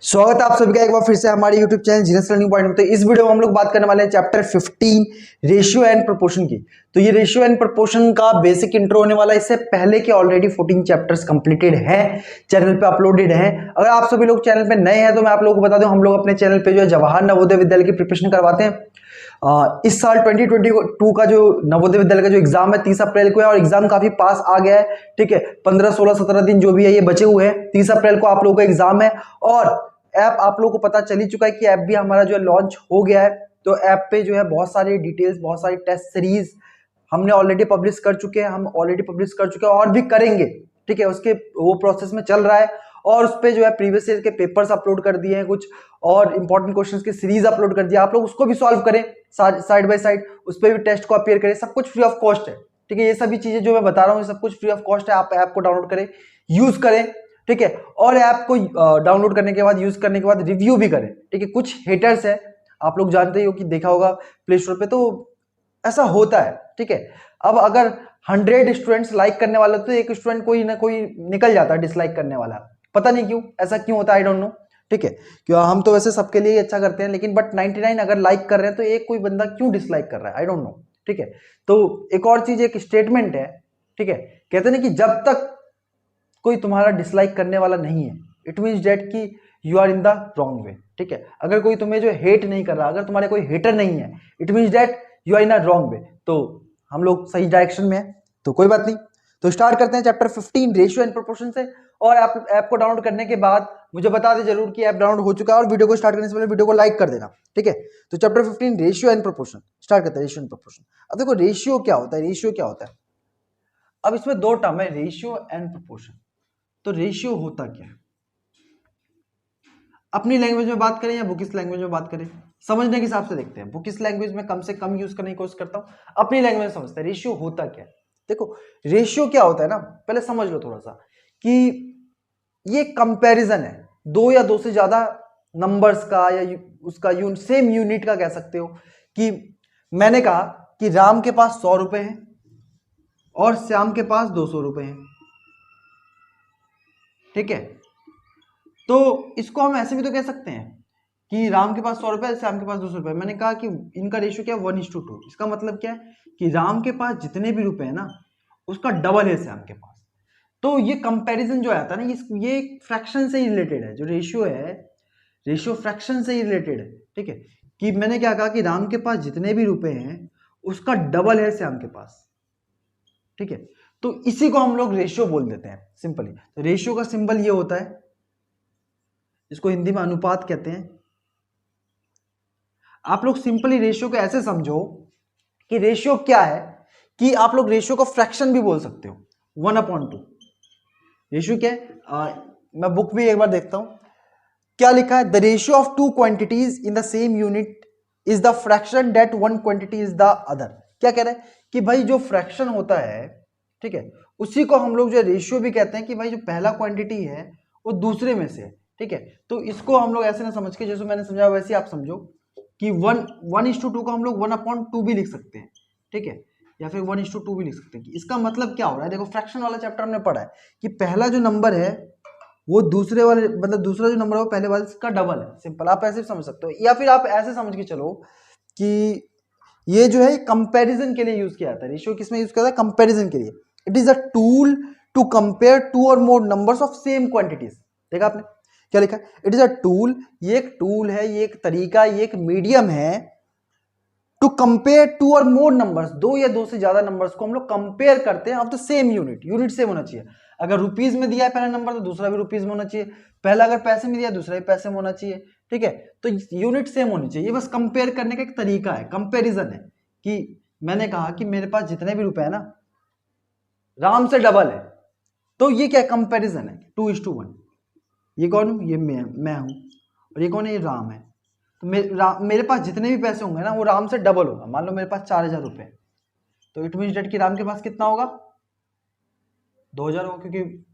स्वागत है आप सभी का एक बार फिर से हमारे YouTube channel genius learning point में। तो इस वीडियो में हम लोग बात करने वाले हैं चैप्टर 15 रेशियो एंड प्रोपोर्शन की। तो ये रेशियो एंड प्रोपोर्शन का बेसिक इंट्रो होने वाला है। इससे पहले के ऑलरेडी 14 चैप्टर्स कंप्लीटेड हैं, चैनल पे अपलोडेड हैं। अगर आप सभी लोग चैनल पे नए हैं तो मैं आप लोगों को बता दूं, हम लोग अपने चैनल पे जो है जवाहर नवोदय विद्यालय की प्रिपरेशन करवाते हैं। इस साल 2022 का जो नवोदय विद्यालय का जो एग्जाम है 30 अप्रैल को है और एग्जाम काफी पास आ गया है। ठीक है, 15, 16, 17 दिन जो भी है ये बचे हुए हैं। 30 अप्रैल को आप लोगों का एग्जाम है और ऐप आप लोगों को पता चल ही चुका है कि ऐप भी हमारा जो है लॉन्च हो गया है। तो ऐप पे जो है बहुत सारी डिटेल्स, बहुत सारी टेस्ट सीरीज हमने ऑलरेडी पब्लिश कर चुके हैं, हम ऑलरेडी पब्लिश कर चुके हैं और भी करेंगे। ठीक है, उसके वो प्रोसेस में चल रहा है और उस पे जो है प्रीवियस ईयर के पेपर्स अपलोड कर दिए हैं, कुछ और इंपॉर्टेंट क्वेश्चंस की सीरीज अपलोड कर दिया। आप लोग उसको भी सॉल्व करें साइड बाय साइड, उस पर भी टेस्ट को अपीयर करें, सब कुछ फ्री ऑफ कॉस्ट है। ठीक है, ये सभी चीजें जो मैं बता रहा हूँ ये सब कुछ फ्री ऑफ कॉस्ट है। आप ऐप को डाउनलोड करें, यूज करें। ठीक है, और ऐप को डाउनलोड करने के बाद, यूज करने के बाद रिव्यू भी करें। ठीक है, कुछ हेटर्स है, आप लोग जानते ही हो कि देखा होगा प्ले स्टोर पे, तो ऐसा होता है। ठीक है, अब अगर 100 स्टूडेंट्स लाइक करने वाले तो एक स्टूडेंट कोई ना कोई निकल जाता है डिसलाइक करने वाला, पता नहीं क्यों, ऐसा क्यों होता है, आई डोंट नो। ठीक है, क्यों हम तो वैसे सबके लिए अच्छा करते हैं, लेकिन बट 99 अगर लाइक कर रहे हैं तो एक कोई बंदा क्यों डिसलाइक कर रहा है, आई डोंट नो। ठीक है, तो एक और चीज, एक स्टेटमेंट है। ठीक है, कहते हैं कि जब तक कोई तुम्हारा डिसलाइक करने वाला नहीं है, इट मीन्स डेट कि you are in the wrong way. ठीक है, अगर कोई तुम्हें जो हेट नहीं कर रहा, अगर तुम्हारे कोई हेटर नहीं है, it means that you are in a wrong way, तो हम लोग सही डायरेक्शन में है, तो कोई बात नहीं। तो स्टार्ट करते हैं चैप्टर 15 रेशियो एंड प्रोपोर्शन से। और ऐप को डाउनलोड करने के बाद मुझे बता दे जरूर कि ऐप डाउनलोड हो चुका है और वीडियो को स्टार्ट करने से पहले वीडियो को लाइक कर देना। ठीक है, तो chapter 15 ratio and proportion start करते हैं। रेशियो एंड प्रोपोर्शन, अब देखो रेशियो क्या होता है, रेशियो क्या होता है। अब इसमें दो टर्म है, रेशियो एंड प्रोपोर्शन। तो रेशियो होता क्या है, अपनी लैंग्वेज में बात करें या बुकिस लैंग्वेज में बात करें, समझने के हिसाब से देखते हैं। बुकिस लैंग्वेज में कम से कम यूज करने की कोशिश करता हूं, अपनी लैंग्वेज में समझते हैं रेशियो होता क्या है। देखो रेशियो क्या होता है ना, पहले समझ लो थोड़ा सा कि ये कंपैरिजन है दो या दो से ज्यादा नंबर्स का, या उसका सेम यूनिट का कह सकते हो। कि मैंने कहा कि राम के पास 100 रुपए हैं और श्याम के पास 200 रुपए हैं। ठीक है, तो इसको हम ऐसे भी तो कह सकते हैं कि राम के पास 100 रुपए, श्याम के पास 200 रुपए। मैंने कहा कि इनका रेशियो क्या है, 1:2। इसका मतलब क्या है कि राम के पास जितने भी रुपए हैं ना, उसका डबल है श्याम के पास। तो ये कंपैरिजन जो आता है ना, ये फ्रैक्शन से ही रिलेटेड है। जो रेशियो है, रेशियो फ्रैक्शन से ही रिलेटेड है। ठीक है, कि मैंने क्या कहा कि राम के पास जितने भी रुपए हैं उसका डबल है श्याम के पास। ठीक है, तो इसी को हम लोग रेशियो बोल देते हैं सिंपली। तो रेशियो का सिंबल ये होता है, इसको हिंदी में अनुपात कहते हैं। आप लोग सिंपली रेशियो को ऐसे समझो कि रेशियो क्या है, कि आप लोग रेशियो को फ्रैक्शन भी बोल सकते हो, 1/2। रेशियो क्या है, मैं बुक भी एक बार देखता हूं क्या लिखा है। The ratio of two quantities in the same unit is the fraction that one quantity is the other. क्या कह रहा है कि भाई जो फ्रैक्शन होता है, ठीक है, उसी को हम लोग जो रेशियो भी कहते हैं कि भाई जो पहला क्वांटिटी है वो दूसरे में से है। ठीक है, तो इसको हम लोग ऐसे ना समझ के, जैसे मैंने समझाया वैसे आप समझो कि 1:2 को हम लोग 1/2 भी लिख सकते हैं। ठीक है, या फिर 1:2 भी लिख सकते हैं। इसका मतलब क्या हो रहा है, देखो फ्रैक्शन वाला चैप्टर हमने पढ़ा है कि पहला जो नंबर है वो दूसरे वाले, मतलब दूसरा जो नंबर है वो पहले वाले का डबल है। सिंपल, आप ऐसे समझ सकते हो, या फिर आप ऐसे समझ के चलो कि ये जो है कंपैरिजन के लिए यूज किया जाता है। रेशियो किसमें यूज किया जाता है, कंपैरिजन के लिए। It is a tool to compare two or more numbers of same quantities. देखा आपने क्या लिखा है, इट इज अ टूल। ये एक टूल है, ये एक तरीका, ये एक मीडियम है to compare two or more numbers, दो या दो से ज्यादा नंबर्स को हम लोग कंपेयर करते हैं of the same unit. Unit same होना चाहिए। अगर रुपीज में दिया है पहला नंबर तो दूसरा भी रुपीज में होना चाहिए, पहला अगर पैसे में दिया दूसरा भी पैसे में होना चाहिए। ठीक है, तो यूनिट सेम होनी चाहिए। ये बस कंपेयर करने का एक तरीका है, कंपेरिजन है। कि मैंने कहा कि मेरे पास जितने भी रुपए है ना, राम से डबल है, तो ये क्या कंपेरिजन है, 2:1। ये कौन हूं, ये मैं हूं, और ये कौन है, ये राम है। तो मेरे पास जितने भी पैसे होंगे ना वो राम से डबल होगा। मान लो मेरे पास 4000 रुपए, तो इट मीन्स डेट कि राम के पास कितना होगा, 2000 होगा, क्योंकि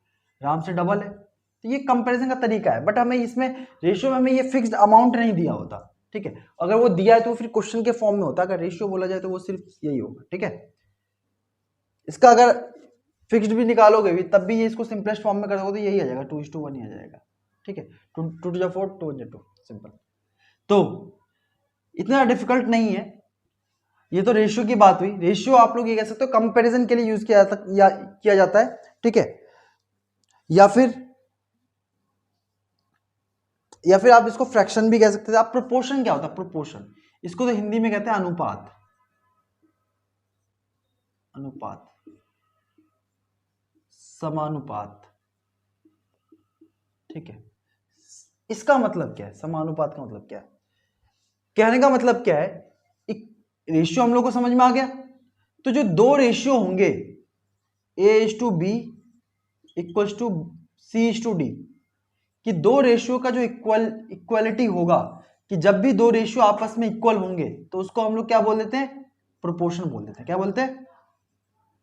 राम से डबल है। तो ये कंपैरिजन का तरीका है, बट हमें इसमें रेशियो में हमें ये फिक्स्ड अमाउंट नहीं दिया होता। ठीक है, अगर वो दिया है तो फिर क्वेश्चन के फॉर्म में होता, अगर रेशियो बोला जाए तो वो सिर्फ यही होगा। ठीक है, इसका अगर फिक्स्ड भी निकालोगे भी तब भी ये इसको सिंपलेस्ट फॉर्म में कर दोगे तो यही आ जाएगा, 2:1 ही आ जाएगा। ठीक है, 2 टू जा 4, 2 1 2, सिंपल। तो इतना डिफिकल्ट नहीं है। ये तो रेशियो की बात हुई। रेशियो आप लोग ये कह सकते हो कंपैरिजन के लिए यूज किया जाता है, ठीक है। या फिर आप इसको फ्रैक्शन भी कह सकते थे। आप प्रोपोर्शन क्या होता है? प्रोपोर्शन, इसको तो हिंदी में कहते हैं अनुपात। अनुपात, समानुपात, ठीक है। इसका मतलब क्या है? समानुपात का मतलब क्या है? कहने का मतलब क्या है, एक रेशियो हम लोग को समझ में आ गया। तो जो दो रेशियो होंगे A:B इक्वल्स टू C:D, कि दो रेशियो का जो इक्वलिटी होगा, कि जब भी दो रेशियो आपस में इक्वल होंगे तो उसको हम लोग क्या बोल देते हैं? प्रोपोर्शन बोल देते हैं। क्या बोलते हैं?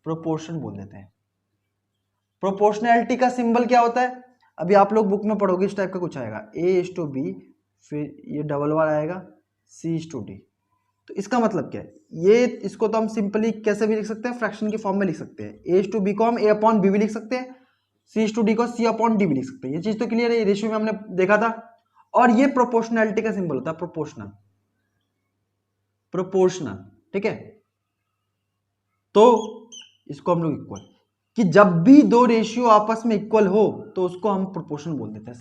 प्रोपोर्शन बोल देते हैं। प्रोपोर्शनैलिटी का सिंबल क्या होता है? अभी आप लोग बुक में पढ़ोगे, इस टाइप का कुछ आएगा, A:B, फिर ये डबल बार आएगा C:D। तो इसका मतलब क्या है? ये इसको तो हम सिंपली कैसे भी लिख सकते हैं? फ्रैक्शन की फॉर्म में लिख सकते हैं। A:B को हम A/B भी लिख सकते हैं, C:D को C/D भी लिख सकते हैं। ये चीज तो क्लियर है, रेशियो में हमने देखा था। और ये प्रोपोर्शनैलिटी का सिंबल होता है, प्रोपोर्शनल, प्रोपोर्शनल, ठीक है। तो इसको हम लोग इक्वल, कि जब भी दो रेशियो आपस में इक्वल हो तो उसको हम प्रोपोर्शन बोल देते हैं।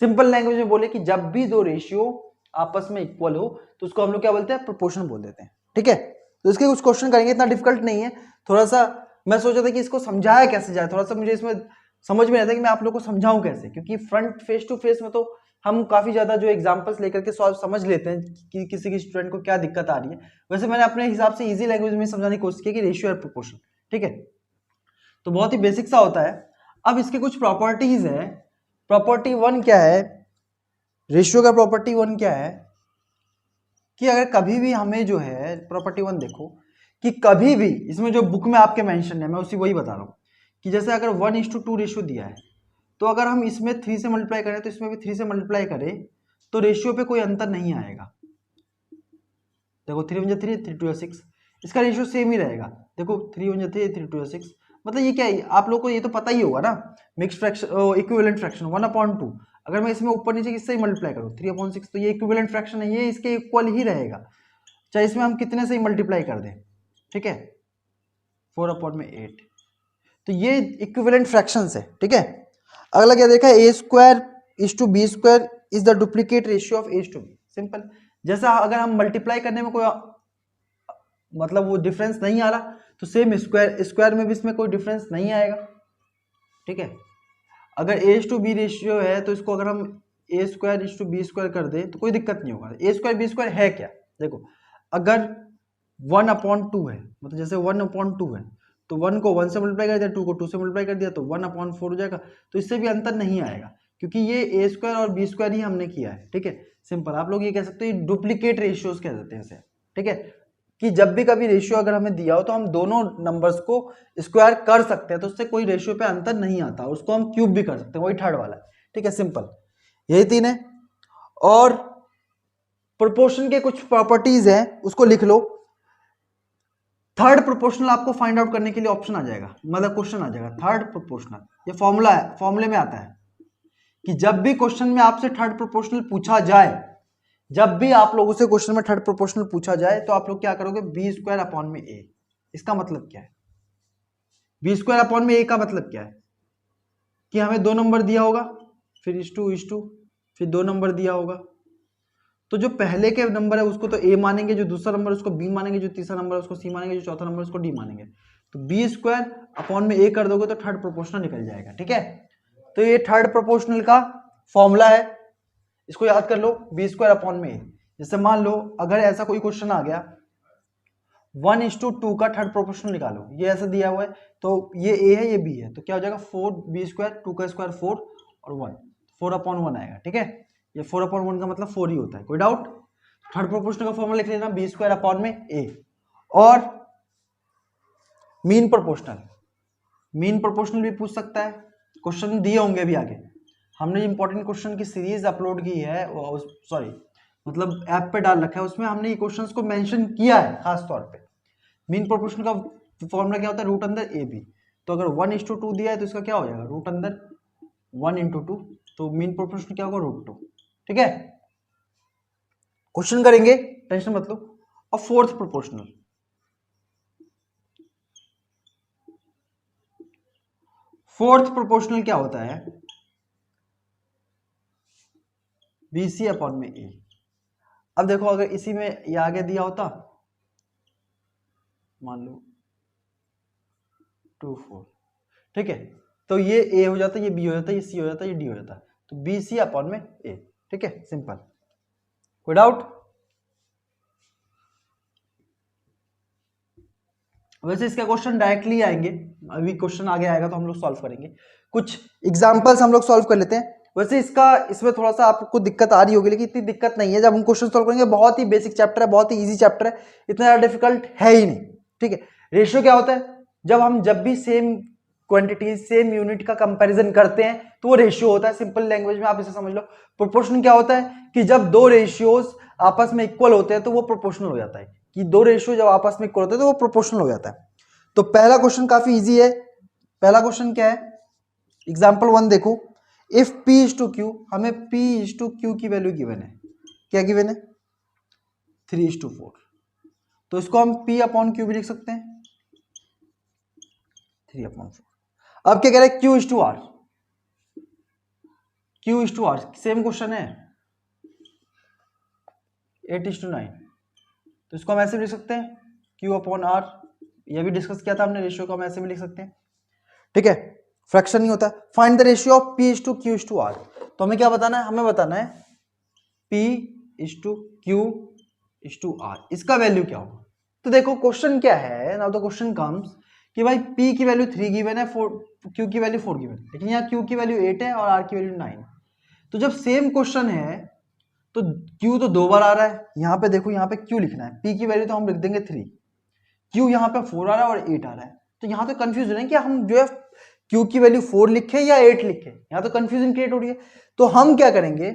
सिंपल लैंग्वेज में बोले कि जब भी दो रेशियो आपस में इक्वल हो तो उसको हम लोग क्या बोलते हैं? प्रोपोर्शन बोल देते हैं, ठीक है। तो इसके कुछ क्वेश्चन करेंगे, इतना डिफिकल्ट नहीं है। थोड़ा सा मैं सोचा था कि इसको समझाया कैसे जाए, थोड़ा सा मुझे इसमें समझ में आता है कि मैं आप लोग को समझाऊं कैसे, क्योंकि फ्रंट फेस टू फेस में तो हम काफी ज्यादा जो एग्जांपल्स लेकर के सॉल्व समझ लेते हैं कि किसी की स्टूडेंट को क्या दिक्कत आ रही है। वैसे मैंने अपने हिसाब से इजी लैंग्वेज में समझाने की कोशिश की कि रेशियो और प्रोपोर्शन, ठीक है। तो बहुत ही बेसिक सा होता है। अब इसके कुछ प्रॉपर्टीज है। प्रॉपर्टी 1 क्या है? रेशियो का प्रॉपर्टी 1 क्या है कि अगर कभी भी हमें जो है प्रॉपर्टी 1 देखो, कि कभी भी इसमें जो बुक में आपके मेंशन है, मैं उसी वही बता रहा हूँ, कि जैसे अगर 1:2 रेशियो दिया है, तो अगर हम इसमें 3 से मल्टीप्लाई करें तो इसमें भी 3 से मल्टीप्लाई करें तो रेशियो पे कोई अंतर नहीं आएगा। देखो 3 1 3, 3 2 6, इसका रेशियो सेम ही रहेगा। देखो 3 1 3, 3 2 6, मतलब ये क्या है? आप लोग को ये तो पता ही होगा ना, मिक्स फ्रैक्शन, इक्विवेलेंट फ्रैक्शन 1/2। अगर मैं इसमें ऊपर नीचे किससे मल्टीप्लाई करूँ 3/6, तो ये इक्विवेलेंट फ्रैक्शन है, ये इसके इक्वल ही रहेगा, चाहे इसमें हम कितने से ही मल्टीप्लाई कर दें, ठीक है। 4/8, तो ये इक्विवेलेंट फ्रैक्शंस है, ठीक है। अगला क्या देखा? A² is the duplicate ratio of A:B। Simple, जैसा अगर हम मल्टीप्लाई करने में कोई मतलब वो डिफरेंस नहीं आ रहा, तो सेम स्क्वायर में भी इसमें कोई डिफरेंस नहीं आएगा, ठीक है। अगर A:B रेशियो है तो इसको अगर हम A²:B² कर दें तो कोई दिक्कत नहीं होगा। A²B² है क्या? देखो, अगर 1/2 है, मतलब जैसे 1/2 है, तो 1 को 1 से मल्टीप्लाई कर दिया, 2 को 2 से मल्टीप्लाई कर दिया, तो 1/4 हो जाएगा। तो इससे भी अंतर नहीं आएगा, क्योंकि ये A² और B² ही हमने किया है, ठीक है। सिंपल, आप लोग ये कह सकते हो डुप्लीकेट रेशियोज कह देते हैं इसे, ठीक है। कि जब भी कभी रेशियो अगर हमें दिया हो तो हम दोनों नंबर्स को स्क्वायर कर सकते हैं, तो उससे कोई रेशियो पे अंतर नहीं आता, उसको हम क्यूब भी कर सकते हैं, वही थर्ड वाला है, ठीक है। सिंपल, यही 3 है। और प्रोपोर्शन के कुछ प्रॉपर्टीज हैं, उसको लिख लो। थर्ड प्रोपोर्शनल आपको फाइंड आउट करने के लिए ऑप्शन आ जाएगा, मतलब क्वेश्चन आ जाएगा थर्ड प्रोपोर्शनल। ये फॉर्मूला है, फॉर्मूले में आता है कि जब भी क्वेश्चन में आपसे थर्ड प्रोपोर्शनल पूछा जाए, जब भी आप लोगों से क्वेश्चन में थर्ड प्रोपोर्शनल पूछा जाए, तो आप लोग क्या करोगे? B²/A। इसका मतलब क्या है? B²/A का मतलब क्या है? कि हमें 2 नंबर दिया होगा, फिर इस टू, फिर 2 नंबर दिया होगा, तो जो पहले के नंबर है उसको तो A मानेंगे, जो दूसरा नंबर उसको B मानेंगे, जो तीसरा नंबर उसको C मानेंगे, जो चौथा नंबर उसको D मानेंगे। तो B²/A कर दोगे तो थर्ड प्रोपोर्शनल निकल जाएगा, ठीक है। तो ये थर्ड प्रोपोर्शनल का फॉर्मूला है, इसको याद कर लो, B²/A। जैसे मान लो अगर ऐसा कोई क्वेश्चन आ गया 1:2 का थर्ड प्रोपोर्शनल निकालो, ये ऐसा दिया हुआ है, तो ये A है, ये B है, तो क्या हो जाएगा? 4B², 2 का स्क्वायर 4 और 1, 4/1 आएगा, ठीक है। ये 4/1 का मतलब 4 ही होता है, कोई डाउट? थर्ड प्रोपोर्शनल का फॉर्मूला लिख लेना, B²/A। और मीन प्रोपोर्शनल, मीन प्रोपोर्शनल भी पूछ सकता है, क्वेश्चन दिए होंगे अभी आगे। हमने इंपॉर्टेंट क्वेश्चन की सीरीज अपलोड की है, सॉरी मतलब ऐप पे डाल रखा है, उसमें हमने ये क्वेश्चंस को मेंशन किया है खास तौर पे। मीन प्रोपोर्शनल का फॉर्मूला क्या होता है? √अंदर AB। तो अगर 1:2 दिया है तो इसका क्या हो जाएगा? √अंदर 1 × 2, तो मीन प्रोपोर्शनल क्या होगा √2। ठीक है, क्वेश्चन करेंगे, टेंशन मत लो। और फोर्थ प्रोपोर्शनल, फोर्थ प्रोपोर्शनल क्या होता है, BC अपॉन में A। अब देखो अगर इसी में ये आगे दिया होता, मान लो 2 4, ठीक है, तो ये A हो जाता, ये B हो जाता, ये C हो जाता, ये D हो जाता, तो BC अपॉन में A। ठीक है, सिंपल, कोई डाउट? वैसे इसका क्वेश्चन डायरेक्टली आएंगे, अभी क्वेश्चन आगे आएगा तो हम लोग सॉल्व करेंगे, कुछ एग्जांपल्स हम लोग सॉल्व कर लेते हैं। वैसे इसमें थोड़ा सा आपको दिक्कत आ रही होगी, लेकिन इतनी दिक्कत नहीं है। जब हम क्वेश्चन सॉल्व करेंगे, बहुत ही बेसिक चैप्टर है, बहुत ही इजी चैप्टर है, इतना ज्यादा डिफिकल्ट है ही नहीं। ठीक है, रेशियो क्या होता है, जब भी सेम क्वांटिटी सेम यूनिट का कंपैरिजन करते हैं तो वो रेशियो होता है। सिंपल लैंग्वेज में आप इसे समझ लो। प्रोपोर्शन क्या होता है कि जब दो रेशियोज आपस में इक्वल होते हैं तो वो प्रोपोर्शनल हो जाता है, कि दो रेशियो जब आपस में इक्वल होते हैं तो वो प्रोपोर्शनल हो जाता है। तो पहला क्वेश्चन काफी इजी है। पहला क्वेश्चन क्या है, एग्जांपल 1 देखो, if P is to Q, हमें P इज टू Q की वैल्यू गिवन है, क्या गिवन है 3:4, तो इसको हम P अपॉन Q भी लिख सकते हैं 3/4। अब क्या कह रहे हैं, Q is to R, Q is to R, same question है 8:9, तो इसको हम ऐसे भी लिख सकते हैं Q अपॉन R, यह भी डिस्कस किया था हमने, रेशियो को हम ऐसे भी लिख सकते हैं। ठीक है, फ्रैक्शन नहीं होता। Find the ratio of P is to Q is to R, तो हमें क्या बताना है, हमें बताना है P is to Q is to R, इसका वैल्यू क्या होगा। तो देखो क्वेश्चन क्या है, नाउ द क्वेश्चन कम्स कि भाई P की वैल्यू 3 गिवन है, Q की वैल्यू 4 गिवन है, लेकिन यहाँ Q की वैल्यू 8 है और R की वैल्यू 9। तो जब सेम क्वेश्चन है तो Q तो 2 बार आ रहा है, यहाँ पे देखो, यहाँ पे Q लिखना है, P की वैल्यू तो हम लिख देंगे 3, Q यहाँ पे 4 आ रहा है और 8 आ रहा है, तो यहाँ तो कंफ्यूजन है कि हम जो है Q की वैल्यू 4 लिखे या 8 लिखे, यहाँ तो कंफ्यूजन क्रिएट हो रही है। तो हम क्या करेंगे,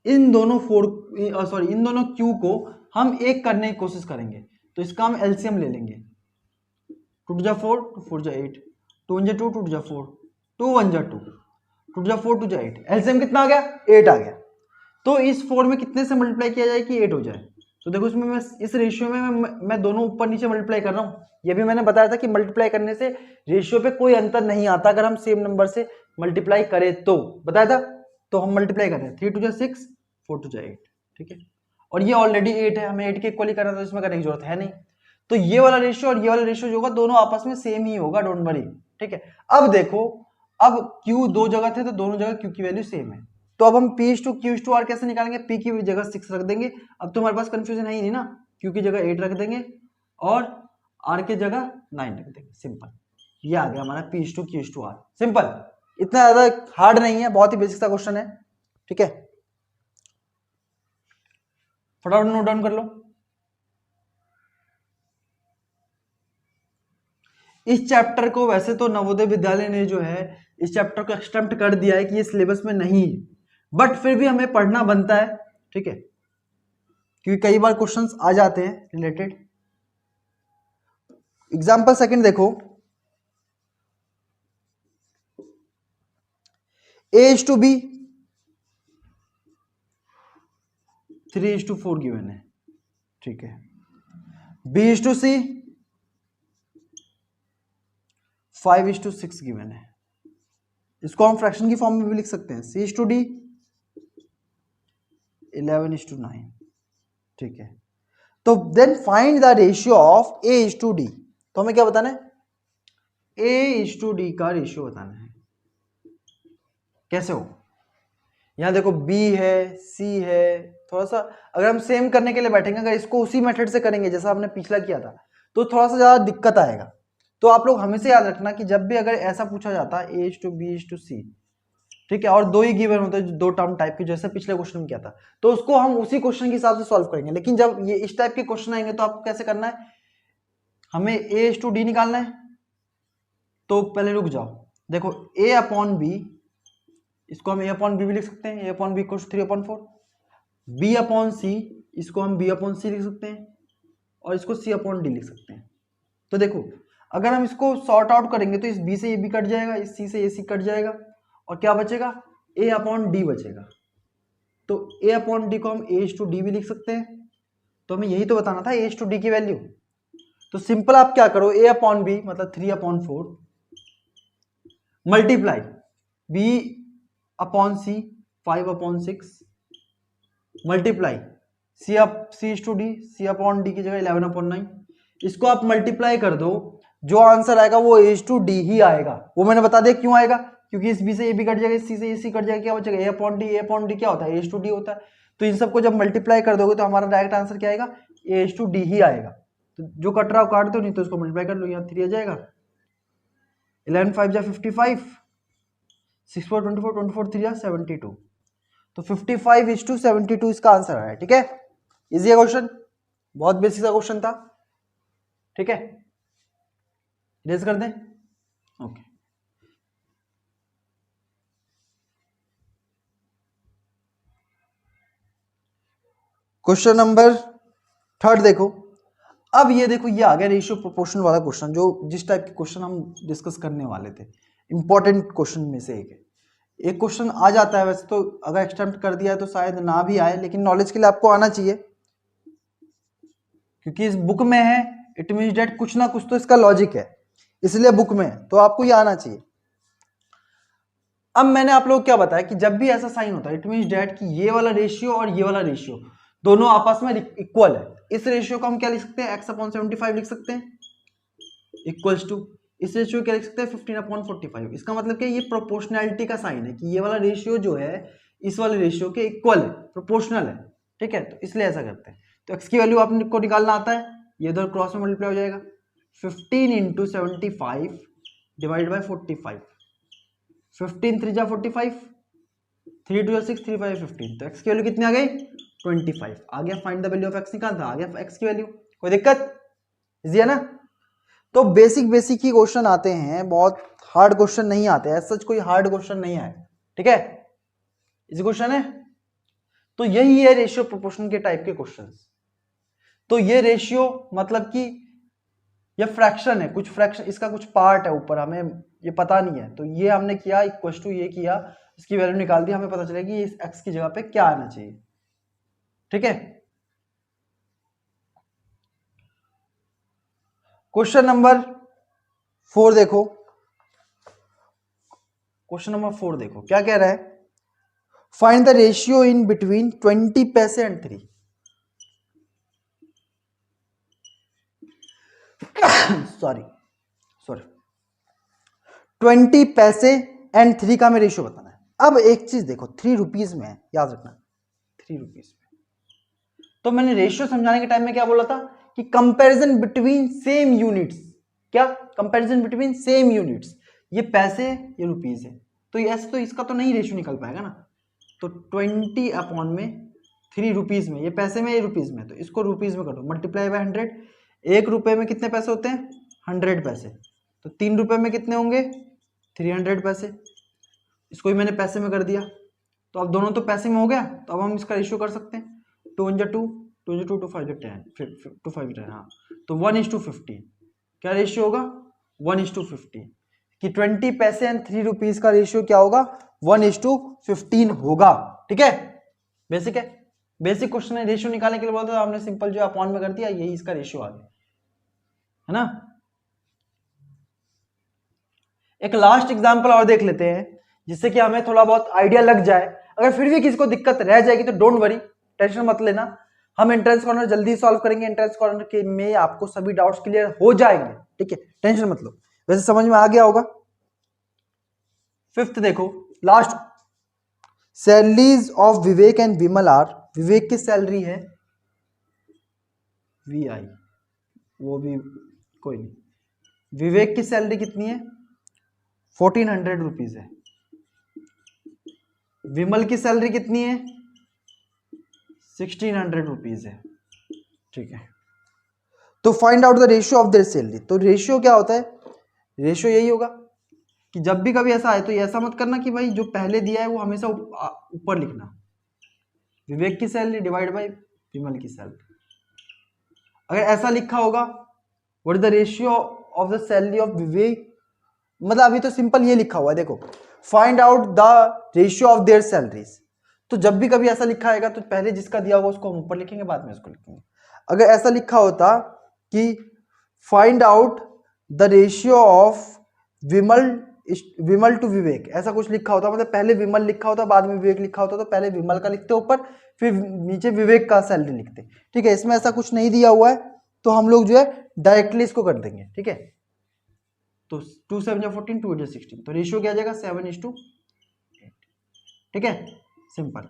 इन दोनों इन दोनों Q को हम एक करने की कोशिश करेंगे, तो इसका हम एलसीएम ले लेंगे, 2 जा 4, 4 जा 8, 2 जा 2, 2 जा 4, 2 1 जा 2, 2 जा 4, 2 जा 8, एलसीएम कितना आ गया 8 आ गया। तो इस 4 में कितने से मल्टीप्लाई किया जाए कि 8 हो जाए, तो देखो इसमें मैं इस रेशियो में मैं दोनों ऊपर नीचे मल्टीप्लाई कर रहा हूँ। ये भी मैंने बताया था कि मल्टीप्लाई करने से रेशियो पे कोई अंतर नहीं आता, अगर हम सेम नंबर से मल्टीप्लाई करें तो, बताया था। तो हम मल्टीप्लाई कर रहे हैं, 3 2 जा 6, 4 2 जा 8, ठीक है, और ये ऑलरेडी 8 है, हमें 8 के इक्वल ही करना, तो इसमें करने की जरूरत है नहीं। तो ये वाला रेशियो और ये वाला रेशियो जो होगा दोनों आपस में सेम ही होगा, डोंट वरी। ठीक है, अब देखो, अब Q दो जगह थे तो दोनों जगह Q की वैल्यू सेम है, तो अब हम P to Q to R कैसे निकालेंगे, P की जगह 6 रख देंगे, अब तो हमारे पास कंफ्यूजन है ही नहीं ना, Q की जगह 8 रख देंगे और R की जगह 9 रख देंगे, सिंपल, ये आ गया हमारा P to Q to R, simple, इतना ज्यादा हार्ड नहीं है, बहुत ही बेसिक सा क्वेश्चन है। ठीक है, फटाफट नोट डाउन कर लो। इस चैप्टर को वैसे तो नवोदय विद्यालय ने जो है इस चैप्टर को एक्सटेम्प्ट कर दिया है कि ये सिलेबस में नहीं है, बट फिर भी हमें पढ़ना बनता है। ठीक है, क्योंकि कई बार क्वेश्चंस आ जाते हैं रिलेटेड। एग्जांपल सेकंड देखो, A is to B 3:4 given है, ठीक है, B is to C 5:6 given है, इसको हम फ्रैक्शन की फॉर्म में भी लिख सकते हैं, C is to D 11:9, ठीक है। तो then find the ratio of A is to D, तो हमें क्या बताना है, A is to D का रेशियो बताना है। कैसे हो, यहां देखो B है, C है, थोड़ा सा अगर हम सेम करने के लिए बैठेंगे, अगर इसको उसी मेथड से करेंगे जैसा हमने पिछला किया था, तो थोड़ा सा ज्यादा दिक्कत आएगा। तो आप लोग हमेशा याद रखना कि जब भी अगर ऐसा पूछा जाता है A is to B is to C, ठीक है, और दो ही गिवन होते हैं, दो टर्म टाइप के, जैसे पिछले क्वेश्चन में किया था, तो उसको हम उसी क्वेश्चन के हिसाब से सॉल्व करेंगे। लेकिन जब ये इस टाइप के क्वेश्चन आएंगे तो आपको कैसे करना है, हमें A is to D निकालना है। तो पहले रुक जाओ, देखो A अपॉन B, इसको हम A अपॉन बी भी लिख सकते हैं, A upon B equal 3/4, B upon C, इसको हम B अपॉन C लिख सकते हैं, और इसको C अपॉन D लिख सकते हैं। तो देखो अगर हम इसको सॉर्ट आउट करेंगे तो इस B से ये B कट जाएगा, इस C से ये C कट जाएगा, और क्या बचेगा ए अपॉन डी बचेगा। तो ए अपॉन डी को हम एच टू डी भी लिख सकते हैं। तो हमें यही तो बताना था एच टू डी की वैल्यू। तो सिंपल आप क्या करो, ए अपॉन बी मतलब 3/4 multiply B upon C 5/6 multiply C to D, C upon D की जगह 11/9। इसको आप मल्टीप्लाई कर दो, जो आंसर आएगा वो एच टू डी ही आएगा। वो मैंने बता दिया क्यों आएगा, क्योंकि इस बी से ए बी कट जाएगा, इस सी से ए सी कट जाएगा, क्या बचेगा ए अपॉन डी क्या होता है एच टू डी होता है। तो इन सबको जब मल्टीप्लाई कर दोगे तो हमारा डायरेक्ट आंसर क्या आएगा, एच टू डी ही आएगा। तो जो कट रहा हो काट दो, नहीं तो इसको मल्टीप्लाई कर लो, यहाँ 3 आ जाएगा, 11 5 जा 55, 6 4 24, 24 3 जा 72। तो 55:72 इसका आंसर है। ठीक है, इजी है क्वेश्चन, बहुत बेसिक सा क्वेश्चन था। ठीक है, रेज कर दें। ओके, क्वेश्चन नंबर 3 देखो। अब ये देखो, ये आ गया रेशियो प्रोपोर्शन वाला क्वेश्चन, जो जिस टाइप के क्वेश्चन हम डिस्कस करने वाले थे, इंपॉर्टेंट क्वेश्चन में से एक है। एक क्वेश्चन आ जाता है वैसे तो, अगर एक्सटेम्प्ट कर दिया है तो शायद ना भी आए, लेकिन नॉलेज के लिए आपको आना चाहिए, क्योंकि इस बुक में है, इट मींस डेट कुछ ना कुछ तो इसका लॉजिक है, इसलिए बुक में है, तो आपको ये आना चाहिए। अब मैंने आप लोग क्या बताया कि जब भी ऐसा साइन होता है, इट मींस डेट कि ये वाला रेशियो और ये वाला रेशियो दोनों आपस में इक्वल है। इस रेशियो को हम क्या लिख सकते हैं, x/75 लिख सकते हैं, इक्वल्स टू इस रेशियो क्या लिख सकते हैं, 15/45। इसका मतलब क्या, ये प्रोपोर्शनैलिटी का साइन है कि ये वाला रेशियो जो है इस वाले रेशियो के इक्वल है, प्रोपोर्शनल है। ठीक है, तो इसलिए ऐसा करते हैं। तो x की वैल्यू आपको निकालना आता है, ये इधर क्रॉस में मल्टीप्लाई हो जाएगा, 15 × 75 डिवाइड बाई 45, 15 3 जा 45, 3 2 6, 3 5 15। तो x की वैल्यू कितनी आ गई, 25 आ गया। Find the value of x निकालना, आ गया x की वैल्यू। कोई दिक्कत, इजी है ना। तो बेसिक बेसिक ही क्वेश्चन आते हैं, बहुत हार्ड क्वेश्चन नहीं आते हैं, सच कोई हार्ड क्वेश्चन नहीं आए। ठीक है, इजी क्वेश्चन है। तो यही है रेशियो प्रोपोर्शन के टाइप के क्वेश्चंस। तो ये रेशियो मतलब कि ये फ्रैक्शन है, कुछ फ्रैक्शन, इसका कुछ पार्ट है ऊपर, हमें ये पता नहीं है। तो ये हमने किया इक्वल टू ये किया, इसकी वैल्यू निकाल दी, हमें पता चलेगी इस x की जगह पे क्या आना चाहिए। ठीक है, क्वेश्चन नंबर 4 देखो। क्वेश्चन नंबर 4 देखो क्या कह रहा है, find the ratio in between 20 पैसे एंड 3। सॉरी 20 पैसे एंड 3 का हमें रेशियो बताना है। अब एक चीज देखो, 3 रुपीज में है, याद रखना 3 रुपीज में। तो मैंने रेशियो समझाने के टाइम में क्या बोला था कि कंपैरिजन बिटवीन सेम यूनिट्स, क्या कंपैरिजन बिटवीन सेम यूनिट्स, ये पैसे ये रुपीज है, तो ऐसे तो इसका तो नहीं रेशियो निकल पाएगा ना। तो 20 अपॉन में 3 रुपीज में, ये पैसे में ये रुपीज में, तो इसको रुपीज में कर दो, मल्टीप्लाई बाय 100। एक रुपए में कितने पैसे होते हैं, 100 पैसे। तो 3 रुपए में कितने होंगे, 300 पैसे। इसको ही मैंने पैसे में कर दिया, तो अब दोनों तो पैसे में हो गया, तो अब हम इसका रेशियो कर सकते हैं, 2 × 2 2 × 2 2 5 10 2 5 10, हाँ। तो 1:50 क्या रेशियो होगा, 1:50, कि 20 पैसे एंड 3 रुपीज का रेशियो क्या होगा, 1:15 होगा। ठीक है, बेसिक है, बेसिक क्वेश्चन है। रेशियो निकालने के लिए बोलते, तो हमने सिंपल जो अपॉन में कर दिया, यही इसका रेशियो आ गया, है ना। एक लास्ट एग्जांपल और देख लेते हैं, जिससे कि हमें थोड़ा बहुत आइडिया लग जाए। अगर फिर भी किसी को दिक्कत रह जाएगी तो डोंट वरी, टेंशन मत लेना, हम एंट्रेंस कॉर्नर जल्दी सॉल्व करेंगे। एंट्रेंस कॉर्नर के में आपको सभी डाउट्स क्लियर हो जाएंगे। ठीक है, टेंशन मत लो, वैसे समझ में आ गया होगा। 5th देखो, last, salaries of Vivek and Vimal are, Vivek की सैलरी है VI, वो भी कोई नहीं, विवेक की सैलरी कितनी है, 1400 रुपीज है। विमल की सैलरी कितनी है, 1600 रुपीज है। ठीक है, तो find out the ratio of there salary. तो रेशियो क्या होता है, रेशियो यही होगा कि जब भी कभी ऐसा आए तो ऐसा मत करना कि भाई जो पहले दिया है वो हमेशा ऊपर लिखना, विवेक की सैलरी डिवाइड बाय विमल की सैलरी। अगर ऐसा लिखा होगा, what is the ratio of the salary of Vivek मतलब अभी तो सिंपल ये लिखा हुआ है, देखो find out the ratio of their salaries. तो जब भी कभी ऐसा लिखा आएगा तो पहले जिसका दिया होगा उसको हम ऊपर लिखेंगे, बाद में उसको लिखेंगे। अगर ऐसा लिखा होता कि find out the ratio of Vimal to Vivek, ऐसा कुछ लिखा होता, मतलब पहले विमल लिखा होता बाद में विवेक लिखा होता, तो पहले विमल का लिखते ऊपर, फिर नीचे विवेक का सैलरी लिखते। ठीक है, इसमें ऐसा कुछ नहीं दिया हुआ है तो हम लोग जो है डायरेक्टली इसको कर देंगे। ठीक है, तो 2 7 14, 2 8 16, तो रेशियो क्या आ जाएगा 7:8। ठीक है, सिंपल।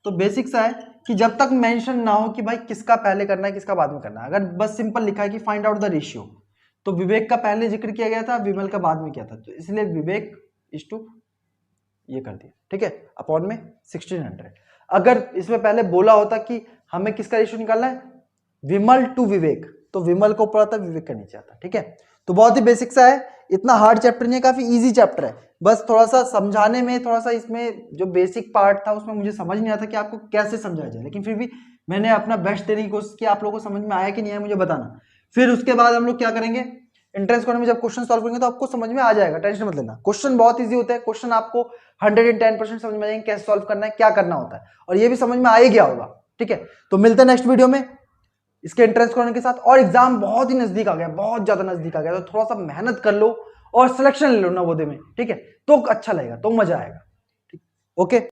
तो बेसिक सा है कि जब तक मेंशन ना हो कि भाई किसका पहले करना है किसका बाद में करना है, अगर बस सिंपल लिखा है कि फाइंड आउट द रेशियो, तो विवेक का पहले जिक्र किया गया था, विमल का बाद में किया था, तो इसलिए विवेक इज टू ये कर दिया। ठीक है, अपॉन में 1600। अगर इसमें पहले बोला होता कि हमें किसका रेशियो निकालना है, विमल टू विवेक, तो विमल को ऊपर आता, विवेक का नीचे आता। ठीक है, तो बहुत ही बेसिक सा है, इतना हार्ड चैप्टर नहीं है, काफी इजी चैप्टर है। बस थोड़ा सा समझाने में, थोड़ा सा इसमें जो बेसिक पार्ट था उसमें मुझे समझ नहीं आता कि आपको कैसे समझाया जाए, लेकिन फिर भी मैंने अपना बेस्ट देने की कोशिश की। आप लोगों को समझ में आया कि नहीं आया मुझे बताना। फिर उसके बाद हम लोग क्या करेंगे, एंट्रेंस कॉर्नर में जब क्वेश्चन सॉल्व करेंगे तो आपको समझ में आ जाएगा, टेंशन मत लेना। क्वेश्चन बहुत इजी होता है, क्वेश्चन आपको 110% समझ में आएंगे कैसे सॉल्व करना है, क्या करना होता है, और ये भी समझ में आ ही गया होगा। ठीक है, तो मिलते हैं नेक्स्ट वीडियो में इसके एंट्रेंस कॉर्नर के साथ। और एग्जाम बहुत ही नजदीक आ गया, बहुत ज्यादा नजदीक आ गया, तो थोड़ा सा मेहनत कर लो और सिलेक्शन ले लो नवोदय में। ठीक है, तो अच्छा लगेगा, तो मजा आएगा। ठीक, ओके।